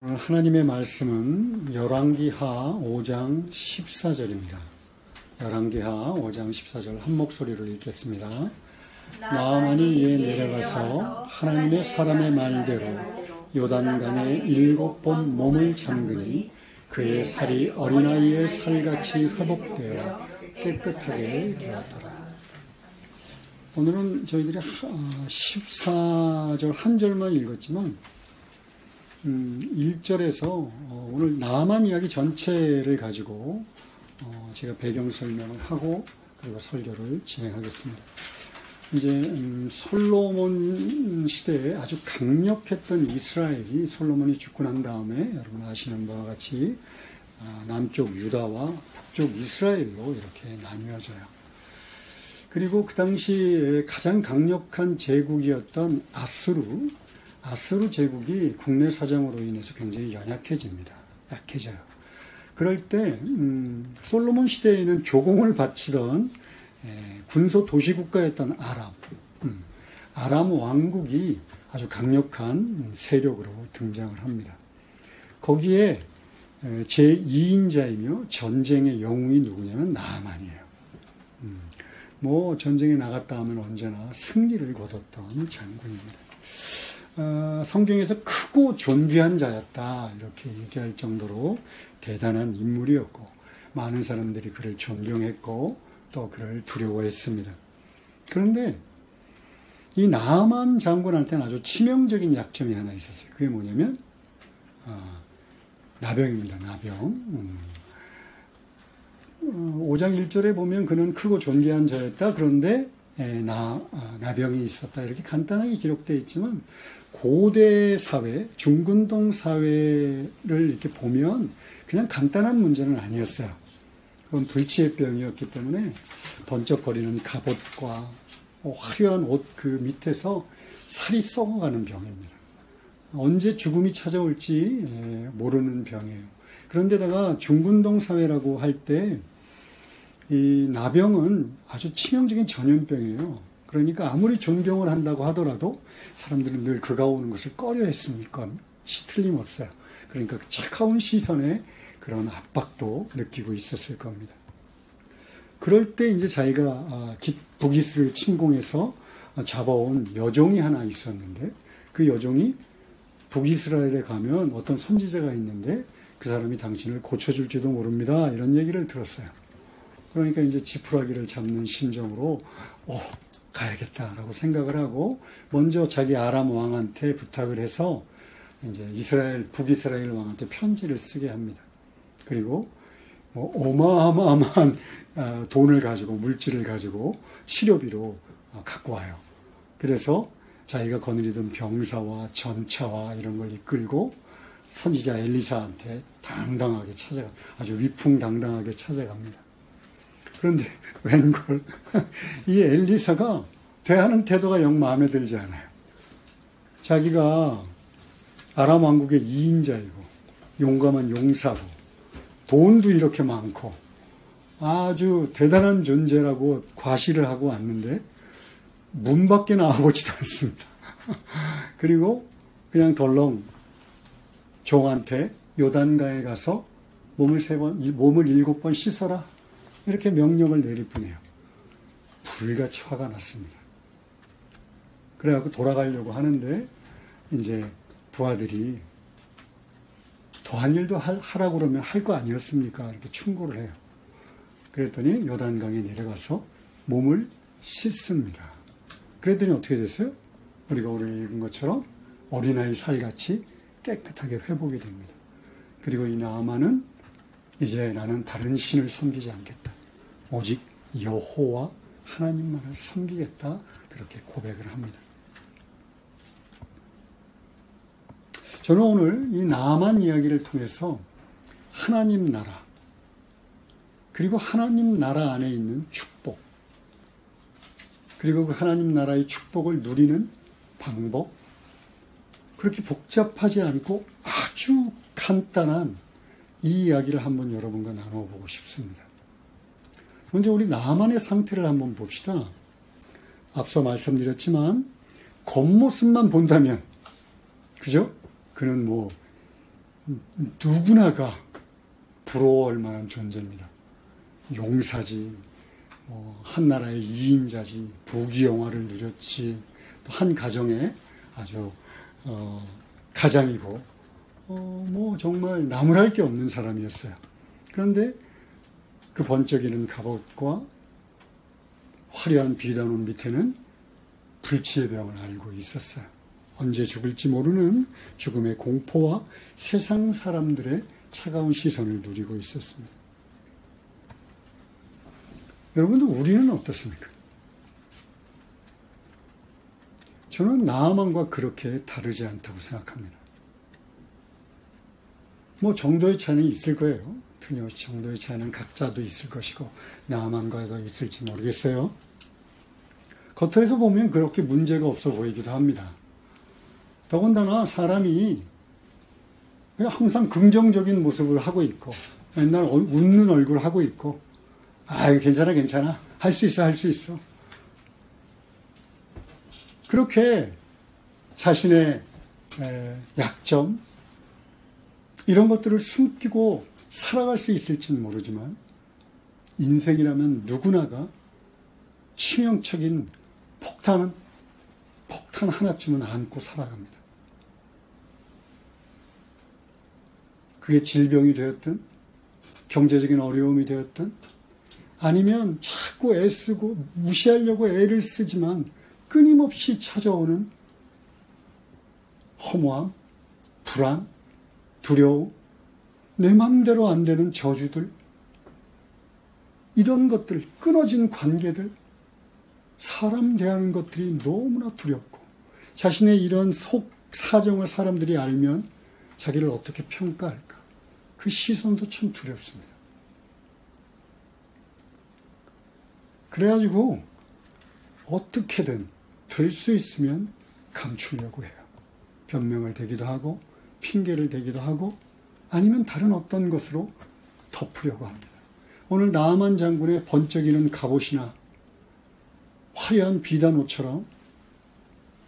하나님의 말씀은 열왕기하 5장 14절입니다. 열왕기하 5장 14절 한 목소리로 읽겠습니다. 나아만이 이에 내려가서 하나님의 사람의 말대로 요단강에 7번 몸을 잠그니 그의 살이 어린아이의 살같이 회복되어 깨끗하게 되었더라. 오늘은 저희들이 14절 한 절만 읽었지만 1절에서 오늘 나만 이야기 전체를 가지고 제가 배경 설명을 하고 그리고 설교를 진행하겠습니다. 이제 솔로몬 시대에 아주 강력했던 이스라엘이 솔로몬이 죽고 난 다음에 여러분 아시는 바와 같이 남쪽 유다와 북쪽 이스라엘로 이렇게 나뉘어져요. 그리고 그 당시 가장 강력한 제국이었던 아수르 제국이 국내 사정으로 인해서 굉장히 연약해집니다. 약해져요. 그럴 때 솔로몬 시대에는 조공을 바치던 군소 도시국가였던 아람 왕국이 아주 강력한 세력으로 등장을 합니다. 거기에 제2인자이며 전쟁의 영웅이 누구냐면 나아만이에요. 전쟁에 나갔다 하면 언제나 승리를 거뒀던 장군입니다. 성경에서 크고 존귀한 자였다 이렇게 얘기할 정도로 대단한 인물이었고 많은 사람들이 그를 존경했고 또 그를 두려워했습니다. 그런데 이 나아만 장군한테는 아주 치명적인 약점이 하나 있었어요. 그게 뭐냐면 나병입니다. 나병. 5장 1절에 보면 그는 크고 존귀한 자였다. 그런데 나병이 있었다. 이렇게 간단하게 기록되어 있지만 고대 사회, 중근동 사회를 이렇게 보면 그냥 간단한 문제는 아니었어요. 그건 불치의 병이었기 때문에 번쩍거리는 갑옷과 화려한 옷 그 밑에서 살이 썩어가는 병입니다. 언제 죽음이 찾아올지 모르는 병이에요. 그런데다가 중근동 사회라고 할 때 이 나병은 아주 치명적인 전염병이에요. 그러니까 아무리 존경을 한다고 하더라도 사람들은 늘 그가 오는 것을 꺼려했으니까 틀림없어요. 그러니까 그 차가운 시선에 그런 압박도 느끼고 있었을 겁니다. 그럴 때 이제 자기가 북이스를 침공해서 잡아온 여종이 하나 있었는데 그 여종이 북이스라엘에 가면 어떤 선지자가 있는데 그 사람이 당신을 고쳐줄지도 모릅니다. 이런 얘기를 들었어요. 그러니까 이제 지푸라기를 잡는 심정으로 가야겠다라고 생각을 하고 먼저 자기 아람 왕한테 부탁을 해서 이제 북이스라엘 왕한테 편지를 쓰게 합니다. 그리고 어마어마한 돈을 가지고 물질을 가지고 치료비로 갖고 와요. 그래서 자기가 거느리던 병사와 전차와 이런 걸 이끌고 선지자 엘리사한테 당당하게 아주 위풍당당하게 찾아갑니다. 그런데 웬걸 이 엘리사가 대하는 태도가 영 마음에 들지 않아요. 자기가 아람 왕국의 2인자이고 용감한 용사고 돈도 이렇게 많고 아주 대단한 존재라고 과시를 하고 왔는데 문 밖에 나와보지도 않습니다. 그리고 그냥 덜렁 종한테 요단강에 가서 몸을 7번 씻어라 이렇게 명령을 내릴 뿐이에요. 불같이 화가 났습니다. 그래갖고 돌아가려고 하는데 이제 부하들이 더한 일도 하라고 그러면 할 거 아니었습니까? 이렇게 충고를 해요. 그랬더니 요단강에 내려가서 몸을 씻습니다. 그랬더니 어떻게 됐어요? 우리가 오늘 읽은 것처럼 어린아이 살같이 깨끗하게 회복이 됩니다. 그리고 이 나아만은 이제 나는 다른 신을 섬기지 않겠다. 오직 여호와 하나님만을 섬기겠다. 그렇게 고백을 합니다. 저는 오늘 이 나아만 이야기를 통해서 하나님 나라 그리고 하나님 나라 안에 있는 축복 그리고 그 하나님 나라의 축복을 누리는 방법 그렇게 복잡하지 않고 아주 간단한 이 이야기를 한번 여러분과 나눠보고 싶습니다. 먼저 우리 나아만의 상태를 한번 봅시다. 앞서 말씀드렸지만 겉모습만 본다면 그죠? 그는 누구나가 부러워할 만한 존재입니다. 용사지, 한 나라의 2인자지, 부귀영화를 누렸지, 또 한 가정의 아주 가장이고, 정말 나무랄 게 없는 사람이었어요. 그런데 그 번쩍이는 갑옷과 화려한 비단옷 밑에는 불치의 병을 앓고 있었어요. 언제 죽을지 모르는 죽음의 공포와 세상 사람들의 차가운 시선을 누리고 있었습니다. 여러분들, 우리는 어떻습니까? 저는 나아만과 그렇게 다르지 않다고 생각합니다. 정도의 차이는 있을 거예요. 틀림없이 정도의 차이는 각자도 있을 것이고 나아만과도 있을지 모르겠어요. 겉에서 보면 그렇게 문제가 없어 보이기도 합니다. 더군다나 사람이 항상 긍정적인 모습을 하고 있고 맨날 웃는 얼굴을 하고 있고 괜찮아 할 수 있어 그렇게 자신의 약점 이런 것들을 숨기고 살아갈 수 있을지는 모르지만 인생이라면 누구나가 치명적인 폭탄 하나쯤은 안고 살아갑니다. 그게 질병이 되었든 경제적인 어려움이 되었든 아니면 자꾸 애쓰고 무시하려고 애를 쓰지만 끊임없이 찾아오는 허무함, 불안, 두려움, 내 맘대로 안 되는 저주들, 이런 것들, 끊어진 관계들, 사람 대하는 것들이 너무나 두렵고 자신의 이런 속 사정을 사람들이 알면 자기를 어떻게 평가할까? 그 시선도 참 두렵습니다. 그래가지고 어떻게든 될 수 있으면 감추려고 해요. 변명을 대기도 하고 핑계를 대기도 하고 아니면 다른 어떤 것으로 덮으려고 합니다. 오늘 나아만 장군의 번쩍이는 갑옷이나 화려한 비단옷처럼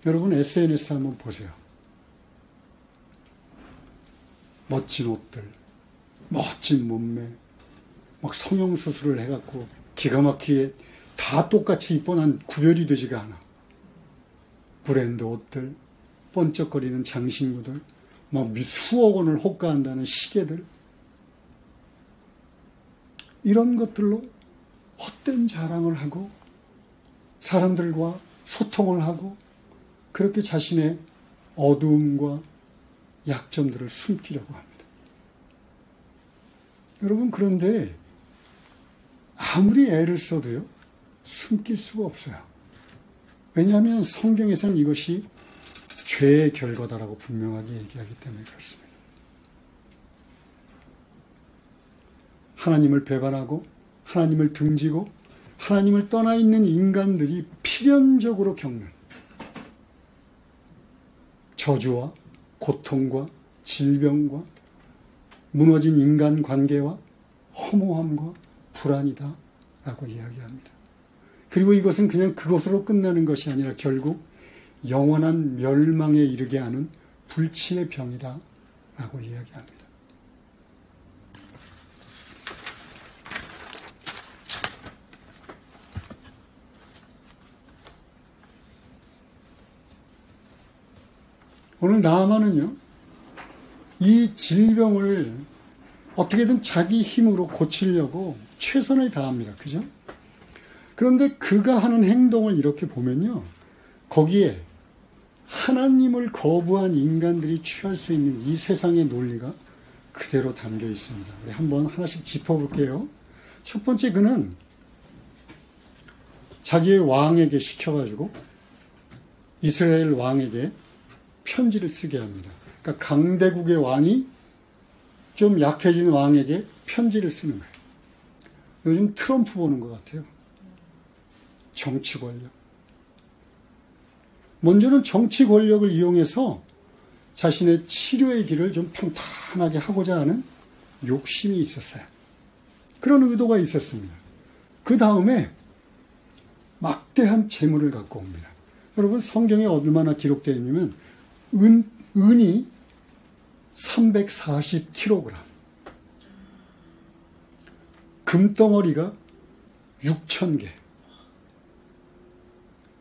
여러분 SNS 한번 보세요. 멋진 옷들, 멋진 몸매, 막 성형수술을 해갖고 기가 막히게 다 똑같이 입고 난 구별이 되지가 않아. 브랜드 옷들, 번쩍거리는 장신구들, 막 수억 원을 호가한다는 시계들, 이런 것들로 헛된 자랑을 하고 사람들과 소통을 하고 그렇게 자신의 어두움과 약점들을 숨기려고 합니다. 여러분, 그런데 아무리 애를 써도요, 숨길 수가 없어요. 왜냐하면 성경에서는 이것이 죄의 결과다라고 분명하게 얘기하기 때문에 그렇습니다. 하나님을 배반하고 하나님을 등지고 하나님을 떠나 있는 인간들이 필연적으로 겪는 저주와 고통과 질병과 무너진 인간관계와 허무함과 불안이다 라고 이야기합니다. 그리고 이것은 그냥 그것으로 끝나는 것이 아니라 결국 영원한 멸망에 이르게 하는 불치의 병이다 라고 이야기합니다. 오늘 나아만은요, 이 질병을 어떻게든 자기 힘으로 고치려고 최선을 다합니다. 그죠? 그런데 그가 하는 행동을 이렇게 보면요, 거기에 하나님을 거부한 인간들이 취할 수 있는 이 세상의 논리가 그대로 담겨 있습니다. 우리 한번 하나씩 짚어볼게요. 첫 번째, 그는 자기의 왕에게 시켜가지고 이스라엘 왕에게 편지를 쓰게 합니다. 그러니까 강대국의 왕이 좀 약해진 왕에게 편지를 쓰는 거예요. 요즘 트럼프 보는 것 같아요. 정치 권력. 먼저는 정치 권력을 이용해서 자신의 치료의 길을 좀 평탄하게 하고자 하는 욕심이 있었어요. 그런 의도가 있었습니다. 그 다음에 막대한 재물을 갖고 옵니다. 여러분, 성경에 얼마나 기록되어 있냐면 은이 340kg, 금덩어리가 6,000개,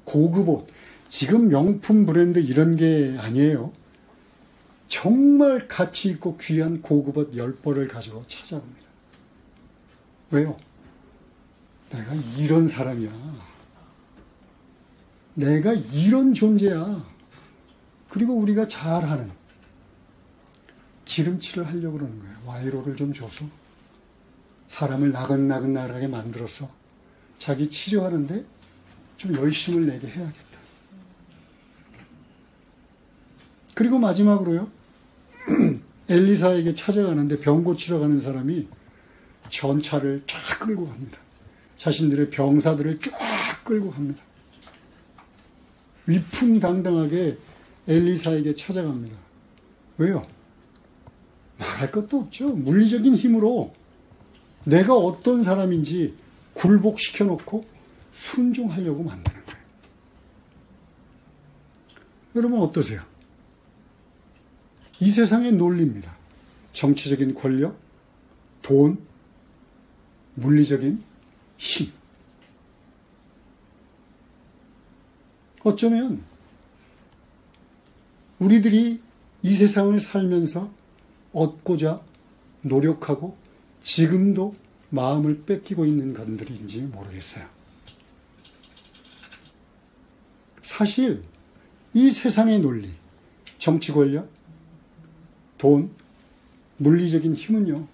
고급 옷, 지금 명품 브랜드 이런 게 아니에요. 정말 가치 있고 귀한 고급 옷 10벌을 가지고 찾아갑니다. 왜요? 내가 이런 사람이야. 내가 이런 존재야. 그리고 우리가 잘하는 기름칠을 하려고 그러는 거예요. 와이로를 좀 줘서 사람을 나긋나긋나하게 만들어서 자기 치료하는데 좀 열심을 내게 해야겠다. 그리고 마지막으로요. 엘리사에게 찾아가는데 병 고치러 가는 사람이 전차를 쫙 끌고 갑니다. 자신들의 병사들을 쫙 끌고 갑니다. 위풍당당하게 엘리사에게 찾아갑니다. 왜요? 말할 것도 없죠. 물리적인 힘으로 내가 어떤 사람인지 굴복시켜놓고 순종하려고 만드는 거예요. 여러분 어떠세요? 이 세상의 논리입니다. 정치적인 권력, 돈, 물리적인 힘. 어쩌면 우리들이 이 세상을 살면서 얻고자 노력하고 지금도 마음을 뺏기고 있는 것들인지 모르겠어요. 사실 이 세상의 논리, 정치 권력, 돈, 물리적인 힘은요,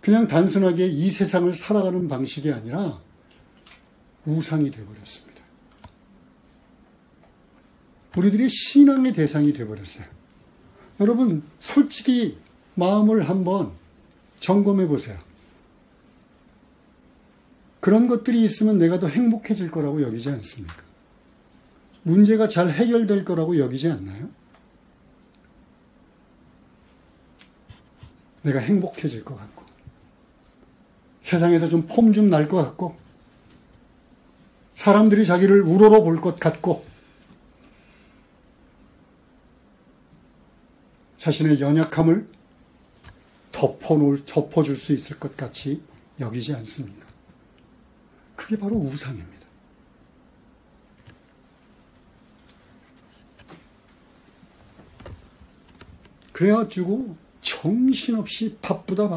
그냥 단순하게 이 세상을 살아가는 방식이 아니라 우상이 되어버렸습니다. 우리들이 신앙의 대상이 되어버렸어요. 여러분 솔직히 마음을 한번 점검해 보세요. 그런 것들이 있으면 내가 더 행복해질 거라고 여기지 않습니까? 문제가 잘 해결될 거라고 여기지 않나요? 내가 행복해질 것 같고 세상에서 좀 폼 좀 날 것 같고 사람들이 자기를 우러러 볼 것 같고 자신의 연약함을 덮어줄 수 있을 것 같이 여기지 않습니까? 그게 바로 우상입니다. 그래가지고 정신없이 바쁘다.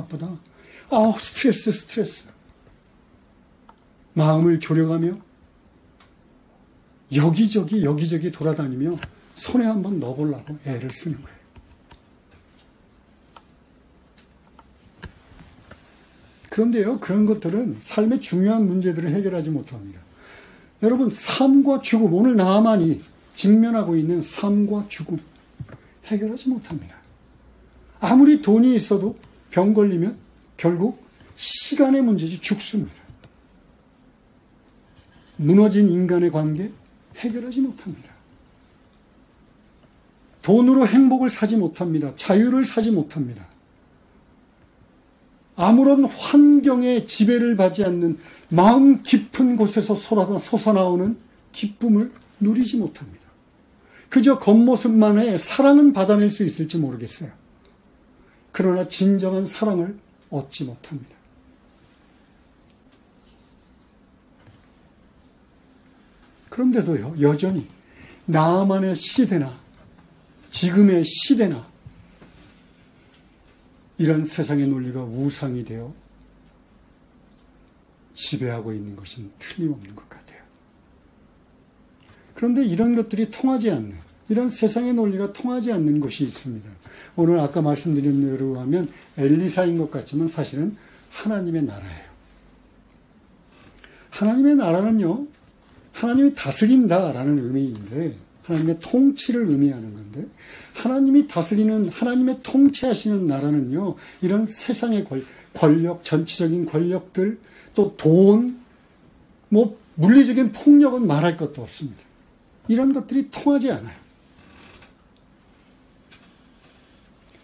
스트레스. 마음을 졸여가며 여기저기 돌아다니며 손에 한번 넣어보려고 애를 쓰는 거예요. 그런데요, 그런 것들은 삶의 중요한 문제들을 해결하지 못합니다. 여러분, 삶과 죽음, 오늘 나만이 직면하고 있는 삶과 죽음, 해결하지 못합니다. 아무리 돈이 있어도 병 걸리면 결국 시간의 문제지 죽습니다. 무너진 인간의 관계, 해결하지 못합니다. 돈으로 행복을 사지 못합니다. 자유를 사지 못합니다. 아무런 환경의 지배를 받지 않는 마음 깊은 곳에서 솟아나오는 기쁨을 누리지 못합니다. 그저 겉모습만의 사랑은 받아낼 수 있을지 모르겠어요. 그러나 진정한 사랑을 얻지 못합니다. 그런데도요, 여전히 나만의 시대나 지금의 시대나 이런 세상의 논리가 우상이 되어 지배하고 있는 것은 틀림없는 것 같아요. 그런데 이런 것들이 통하지 않는, 이런 세상의 논리가 통하지 않는 것이 있습니다. 오늘 아까 말씀드린 대로 하면 엘리사인 것 같지만 사실은 하나님의 나라예요. 하나님의 나라는요, 하나님이 다스린다라는 의미인데, 하나님의 통치를 의미하는 건데, 하나님이 다스리는, 하나님의 통치하시는 나라는요, 이런 세상의 권력, 전체적인 권력들, 또 돈, 물리적인 폭력은 말할 것도 없습니다. 이런 것들이 통하지 않아요.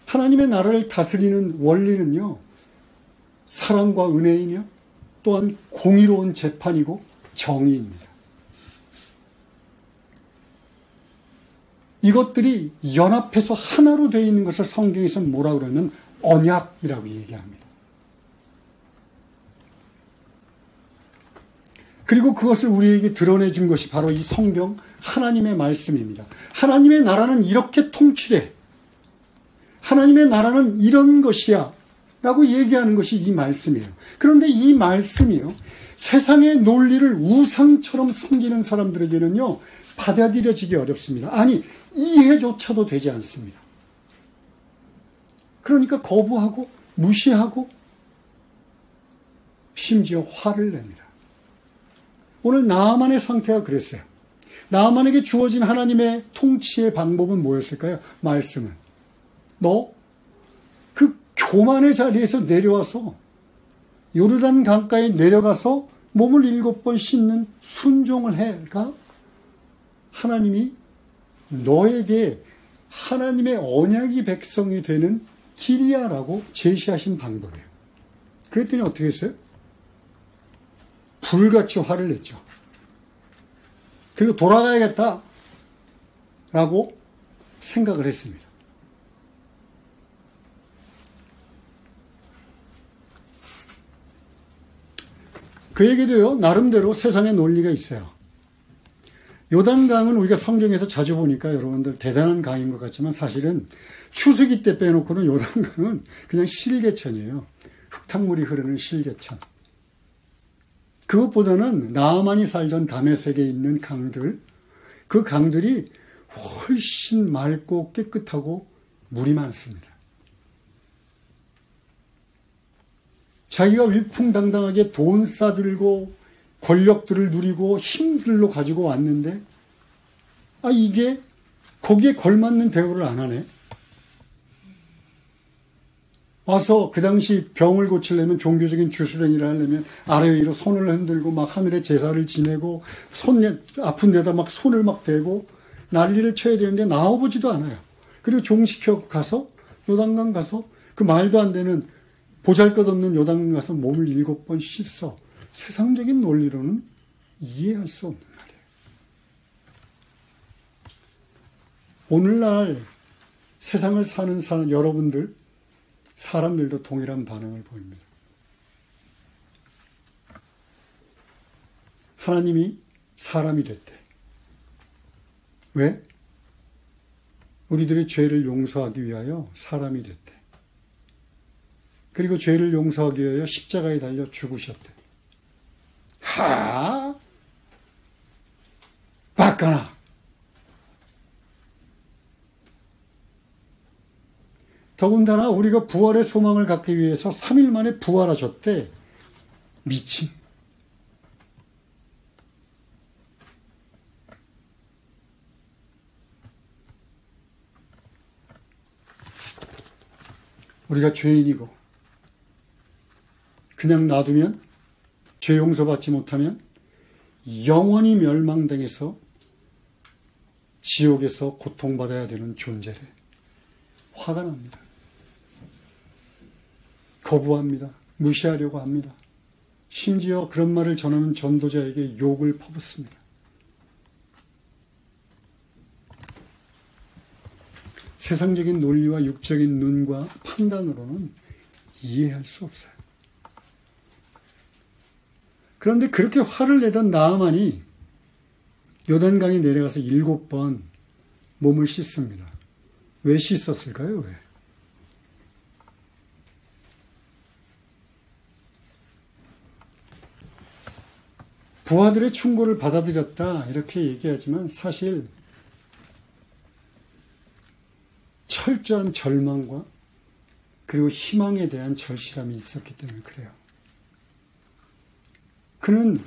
하나님의 나라를 다스리는 원리는요, 사랑과 은혜이며 또한 공의로운 재판이고 정의입니다. 이것들이 연합해서 하나로 되어 있는 것을 성경에서 뭐라 그러면 언약이라고 얘기합니다. 그리고 그것을 우리에게 드러내준 것이 바로 이 성경 하나님의 말씀입니다. 하나님의 나라는 이렇게 통치돼. 하나님의 나라는 이런 것이야. 라고 얘기하는 것이 이 말씀이에요. 그런데 이 말씀이요. 세상의 논리를 우상처럼 섬기는 사람들에게는요. 받아들여지기 어렵습니다. 아니, 이해조차도 되지 않습니다. 그러니까 거부하고 무시하고 심지어 화를 냅니다. 오늘 나아만의 상태가 그랬어요. 나아만에게 주어진 하나님의 통치의 방법은 뭐였을까요? 말씀은. 너 그 교만의 자리에서 내려와서 요르단 강가에 내려가서 몸을 7번 씻는 순종을 해가 하나님이 너에게 하나님의 언약이 백성이 되는 길이야라고 제시하신 방법이에요. 그랬더니 어떻게 했어요? 불같이 화를 냈죠. 그리고 돌아가야겠다라고 생각을 했습니다. 그에게도요, 나름대로 세상의 논리가 있어요. 요단강은 우리가 성경에서 자주 보니까 여러분들 대단한 강인 것 같지만 사실은 추수기 때 빼놓고는 요단강은 그냥 실개천이에요. 흙탕물이 흐르는 실개천. 그것보다는 나아만이 살던 다메섹에 있는 강들, 그 강들이 훨씬 맑고 깨끗하고 물이 많습니다. 자기가 위풍당당하게 돈 싸들고 권력들을 누리고 힘들로 가지고 왔는데 이게 거기에 걸맞는 대우를 안 하네. 와서 그 당시 병을 고치려면 종교적인 주수령이라 하려면 아래 위로 손을 흔들고 막 하늘에 제사를 지내고 아픈 데다 막 손을 막 대고 난리를 쳐야 되는데 나와보지도 않아요. 그리고 종시켜 가서 요단강 가서 그 말도 안 되는 보잘것없는 요단강 가서 몸을 7번 씻어. 세상적인 논리로는 이해할 수 없는 말이에요. 오늘날 세상을 사는 사람 여러분들 사람들도 동일한 반응을 보입니다. 하나님이 사람이 됐대. 왜? 우리들의 죄를 용서하기 위하여 사람이 됐대. 그리고 죄를 용서하기 위하여 십자가에 달려 죽으셨대. 바까나. 더군다나 우리가 부활의 소망을 갖기 위해서 3일 만에 부활하셨대. 미친. 우리가 죄인이고 그냥 놔두면 죄 용서받지 못하면 영원히 멸망당해서 지옥에서 고통받아야 되는 존재래. 화가 납니다. 거부합니다. 무시하려고 합니다. 심지어 그런 말을 전하는 전도자에게 욕을 퍼붓습니다. 세상적인 논리와 육적인 눈과 판단으로는 이해할 수 없어요. 그런데 그렇게 화를 내던 나아만이 요단강에 내려가서 7번 몸을 씻습니다. 왜 씻었을까요? 왜? 부하들의 충고를 받아들였다 이렇게 얘기하지만 사실 철저한 절망과 그리고 희망에 대한 절실함이 있었기 때문에 그래요. 그는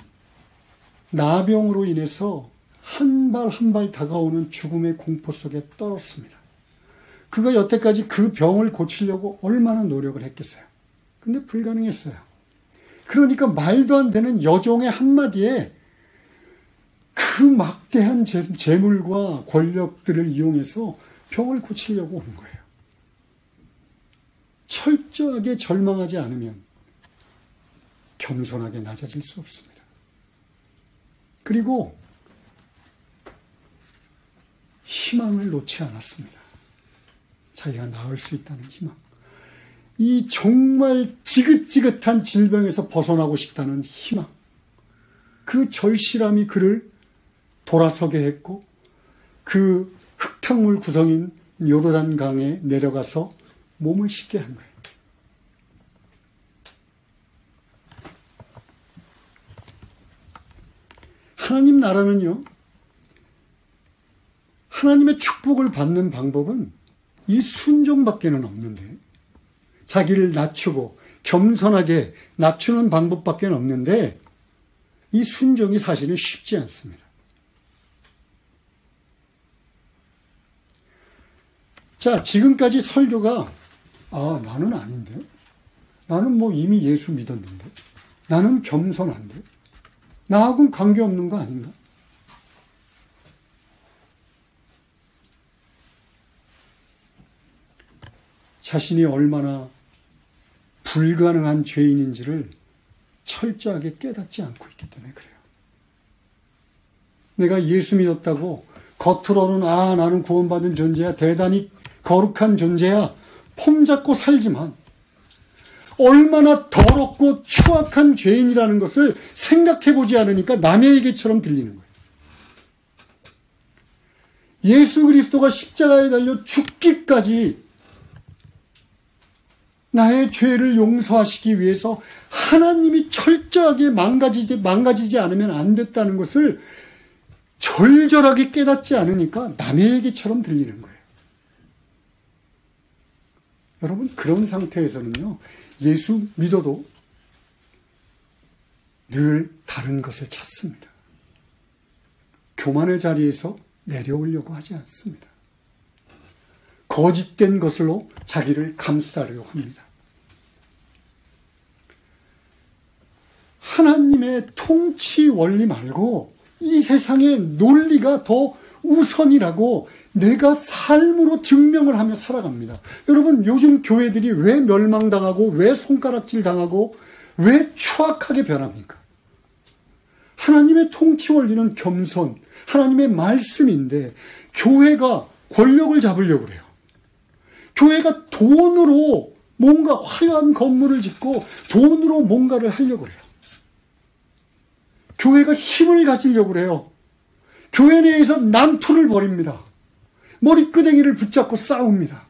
나병으로 인해서 한 발 한 발 다가오는 죽음의 공포 속에 떨었습니다. 그가 여태까지 그 병을 고치려고 얼마나 노력을 했겠어요. 근데 불가능했어요. 그러니까 말도 안 되는 여종의 한마디에 그 막대한 재물과 권력들을 이용해서 병을 고치려고 온 거예요. 철저하게 절망하지 않으면 겸손하게 낮아질 수 없습니다. 희망을 놓지 않았습니다. 자기가 나을 수 있다는 희망. 이 정말 지긋지긋한 질병에서 벗어나고 싶다는 희망. 그 절실함이 그를 돌아서게 했고 그 흙탕물 구성인 요르단강에 내려가서 몸을 씻게 한 거예요. 하나님 나라는요, 하나님의 축복을 받는 방법은 이 순종밖에는 없는데, 자기를 낮추고 겸손하게 낮추는 방법밖에 없는데, 이 순종이 사실은 쉽지 않습니다. 자, 지금까지 설교가 나는 아닌데, 나는 뭐 이미 예수 믿었는데, 나는 겸손한데, 나하고는 관계없는 거 아닌가? 자신이 얼마나 불가능한 죄인인지를 철저하게 깨닫지 않고 있기 때문에 그래요. 내가 예수 믿었다고 겉으로는 나는 구원받은 존재야, 대단히 거룩한 존재야, 폼 잡고 살지만 얼마나 더럽고 추악한 죄인이라는 것을 생각해보지 않으니까 남의 얘기처럼 들리는 거예요. 예수 그리스도가 십자가에 달려 죽기까지 나의 죄를 용서하시기 위해서 하나님이 철저하게 망가지지 않으면 안 됐다는 것을 절절하게 깨닫지 않으니까 남의 얘기처럼 들리는 거예요. 여러분, 그런 상태에서는요, 예수 믿어도 늘 다른 것을 찾습니다. 교만의 자리에서 내려오려고 하지 않습니다. 거짓된 것으로 자기를 감싸려고 합니다. 하나님의 통치 원리 말고 이 세상의 논리가 더 우선이라고 내가 삶으로 증명을 하며 살아갑니다. 여러분, 요즘 교회들이 왜 멸망당하고 왜 손가락질 당하고 왜 추악하게 변합니까? 하나님의 통치 원리는 겸손, 하나님의 말씀인데 교회가 권력을 잡으려고 그래요. 교회가 돈으로 뭔가 화려한 건물을 짓고 돈으로 뭔가를 하려고 그래요. 교회가 힘을 가지려고 그래요. 교회 내에서 난투를 벌입니다. 머리끄댕이를 붙잡고 싸웁니다.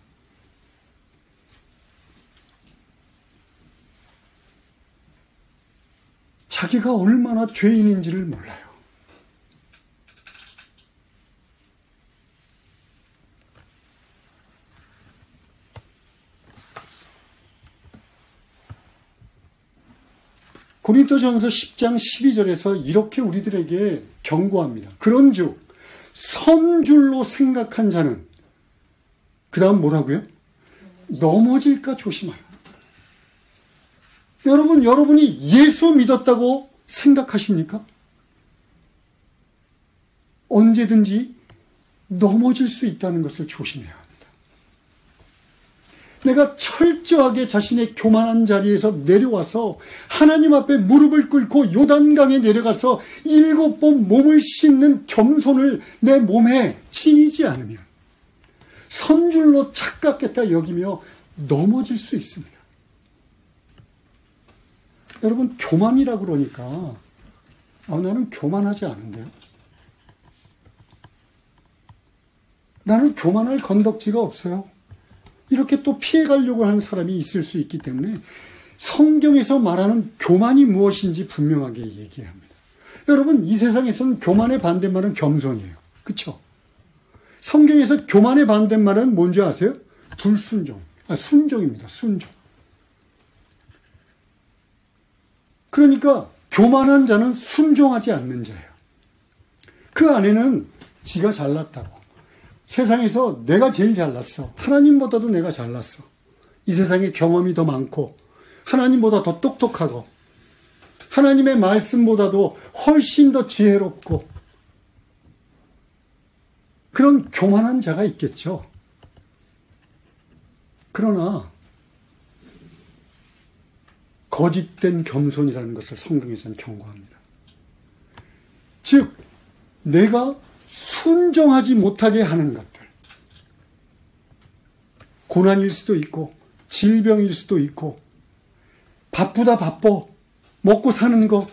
자기가 얼마나 죄인인지를 몰라요. 고린도전서 10장 12절에서 이렇게 우리들에게 경고합니다. 그런즉 선줄로 생각한 자는, 그 다음 뭐라고요? 넘어질까 조심하라. 여러분이 예수 믿었다고 생각하십니까? 언제든지 넘어질 수 있다는 것을 조심해야 합니다. 내가 철저하게 자신의 교만한 자리에서 내려와서 하나님 앞에 무릎을 꿇고 요단강에 내려가서 7번 몸을 씻는 겸손을 내 몸에 지니지 않으면 선줄로 착각했다 여기며 넘어질 수 있습니다. 여러분, 교만이라고 그러니까 나는 교만하지 않은데요. 나는 교만할 건덕지가 없어요. 이렇게 또 피해가려고 하는 사람이 있을 수 있기 때문에 성경에서 말하는 교만이 무엇인지 분명하게 얘기합니다. 여러분, 이 세상에서는 교만의 반대말은 겸손이에요. 그렇죠? 성경에서 교만의 반대말은 뭔지 아세요? 불순종. 순종입니다. 순종. 그러니까 교만한 자는 순종하지 않는 자예요. 그 안에는 지가 잘났다고, 세상에서 내가 제일 잘났어, 하나님보다도 내가 잘났어, 이 세상에 경험이 더 많고 하나님보다 더 똑똑하고 하나님의 말씀보다도 훨씬 더 지혜롭고, 그런 교만한 자가 있겠죠. 그러나 거짓된 겸손이라는 것을 성경에서는 경고합니다. 즉, 내가 순종하지 못하게 하는 것들, 고난일 수도 있고 질병일 수도 있고 바쁘다 바빠 먹고 사는 거,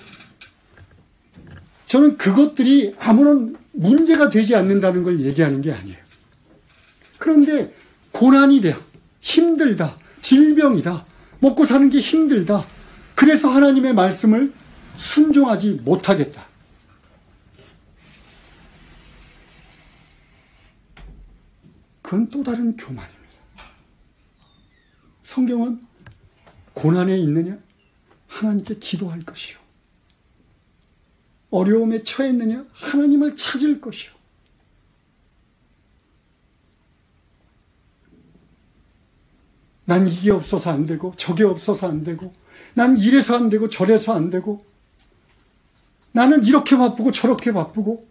저는 그것들이 아무런 문제가 되지 않는다는 걸 얘기하는 게 아니에요. 그런데 고난이 돼, 힘들다, 질병이다, 먹고 사는 게 힘들다, 그래서 하나님의 말씀을 순종하지 못하겠다. 그건 또 다른 교만입니다. 성경은 고난에 있느냐? 하나님께 기도할 것이요. 어려움에 처했느냐? 하나님을 찾을 것이요. 난 이게 없어서 안 되고 저게 없어서 안 되고 난 이래서 안 되고 저래서 안 되고 나는 이렇게 바쁘고 저렇게 바쁘고,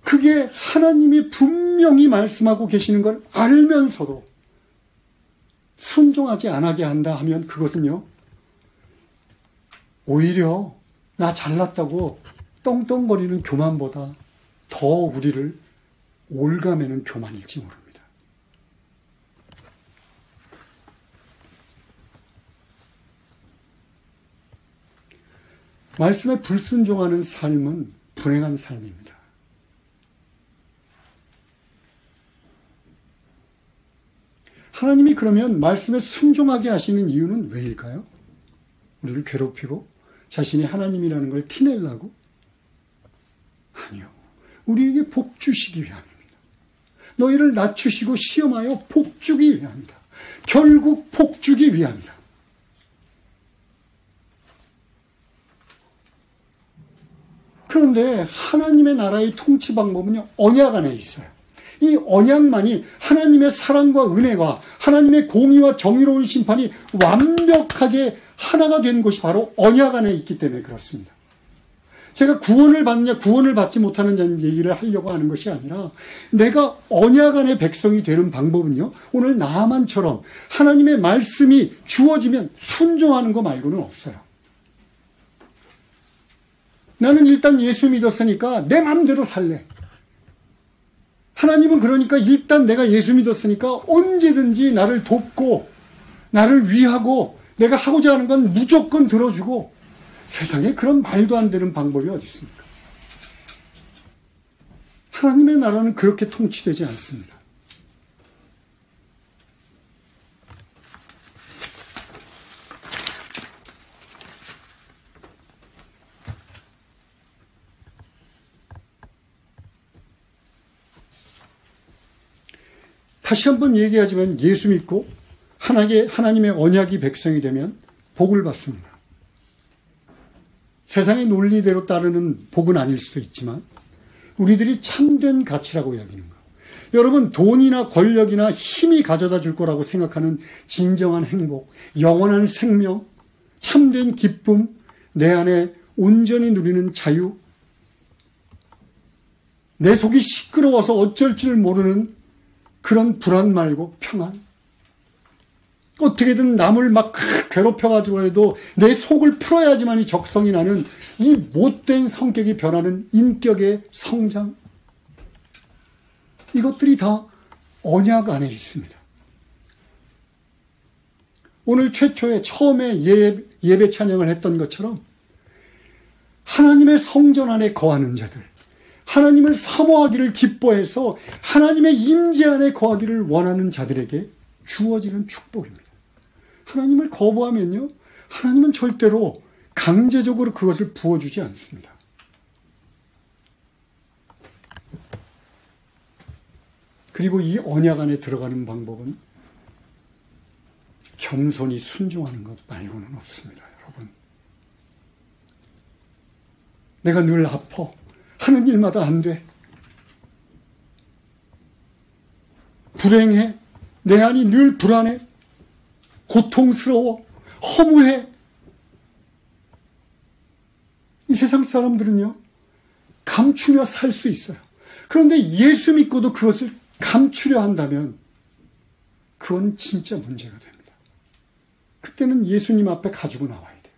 그게 하나님이 분명히 말씀하고 계시는 걸 알면서도 순종하지 않게 한다 하면 그것은요, 오히려 나 잘났다고 떵떵거리는 교만보다 더 우리를 올가매는 교만일지 모릅니다. 말씀에 불순종하는 삶은 불행한 삶입니다. 하나님이 그러면 말씀에 순종하게 하시는 이유는 왜일까요? 우리를 괴롭히고 자신이 하나님이라는 걸 티내려고? 아니요. 우리에게 복 주시기 위함입니다. 너희를 낮추시고 시험하여 복 주기 위함이다. 결국 복 주기 위함이다. 그런데 하나님의 나라의 통치 방법은요, 언약 안에 있어요. 이 언약만이 하나님의 사랑과 은혜와 하나님의 공의와 정의로운 심판이 완벽하게 하나가 된 것이 바로 언약 안에 있기 때문에 그렇습니다. 제가 구원을 받느냐 구원을 받지 못하는 얘기를 하려고 하는 것이 아니라, 내가 언약 안의 백성이 되는 방법은요, 오늘 나만처럼 하나님의 말씀이 주어지면 순종하는 거 말고는 없어요. 나는 일단 예수 믿었으니까 내 마음대로 살래. 하나님은 그러니까 일단 내가 예수 믿었으니까 언제든지 나를 돕고 나를 위하고 내가 하고자 하는 건 무조건 들어주고, 세상에 그런 말도 안 되는 방법이 어디 있습니까? 하나님의 나라는 그렇게 통치되지 않습니다. 다시 한번 얘기하지만 예수 믿고 하나님의 언약이 백성이 되면 복을 받습니다. 세상의 논리대로 따르는 복은 아닐 수도 있지만 우리들이 참된 가치라고 여기는 것, 여러분 돈이나 권력이나 힘이 가져다 줄 거라고 생각하는 진정한 행복, 영원한 생명, 참된 기쁨, 내 안에 온전히 누리는 자유, 내 속이 시끄러워서 어쩔 줄 모르는 그런 불안 말고 평안, 어떻게든 남을 막 괴롭혀가지고 해도 내 속을 풀어야지만이 적성이 나는 이 못된 성격이 변하는 인격의 성장, 이것들이 다 언약 안에 있습니다. 오늘 처음에 예배 찬양을 했던 것처럼 하나님의 성전 안에 거하는 자들, 하나님을 사모하기를 기뻐해서 하나님의 임재 안에 거하기를 원하는 자들에게 주어지는 축복입니다. 하나님을 거부하면요, 하나님은 절대로 강제적으로 그것을 부어주지 않습니다. 그리고 이 언약 안에 들어가는 방법은 겸손히 순종하는 것 말고는 없습니다. 여러분, 내가 늘 아파, 하는 일마다 안 돼, 불행해, 내 안이 늘 불안해, 고통스러워, 허무해. 이 세상 사람들은요, 감추려 살 수 있어요. 그런데 예수 믿고도 그것을 감추려 한다면 그건 진짜 문제가 됩니다. 그때는 예수님 앞에 가지고 나와야 돼요.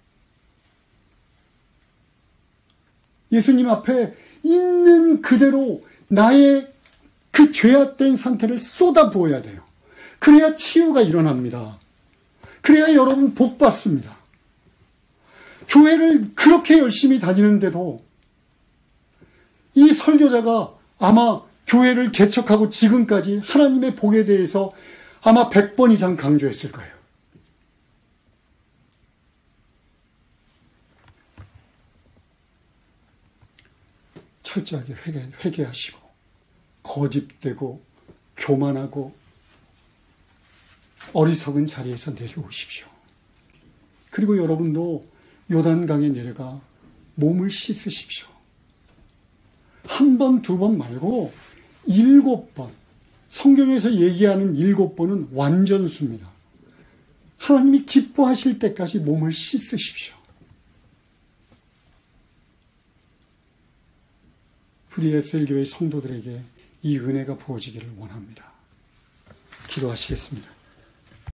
예수님 앞에 있는 그대로 나의 그 죄악된 상태를 쏟아 부어야 돼요. 그래야 치유가 일어납니다. 그래야 여러분 복 받습니다. 교회를 그렇게 열심히 다니는데도 이 설교자가 아마 교회를 개척하고 지금까지 하나님의 복에 대해서 아마 100번 이상 강조했을 거예요. 철저하게 회개하시고 거짓되고 교만하고 어리석은 자리에서 내려오십시오. 그리고 여러분도 요단강에 내려가 몸을 씻으십시오. 한 번, 두 번 말고 7번. 성경에서 얘기하는 7번은 완전수입니다. 하나님이 기뻐하실 때까지 몸을 씻으십시오. 우리 에셀교회 성도들에게 이 은혜가 부어지기를 원합니다. 기도하시겠습니다.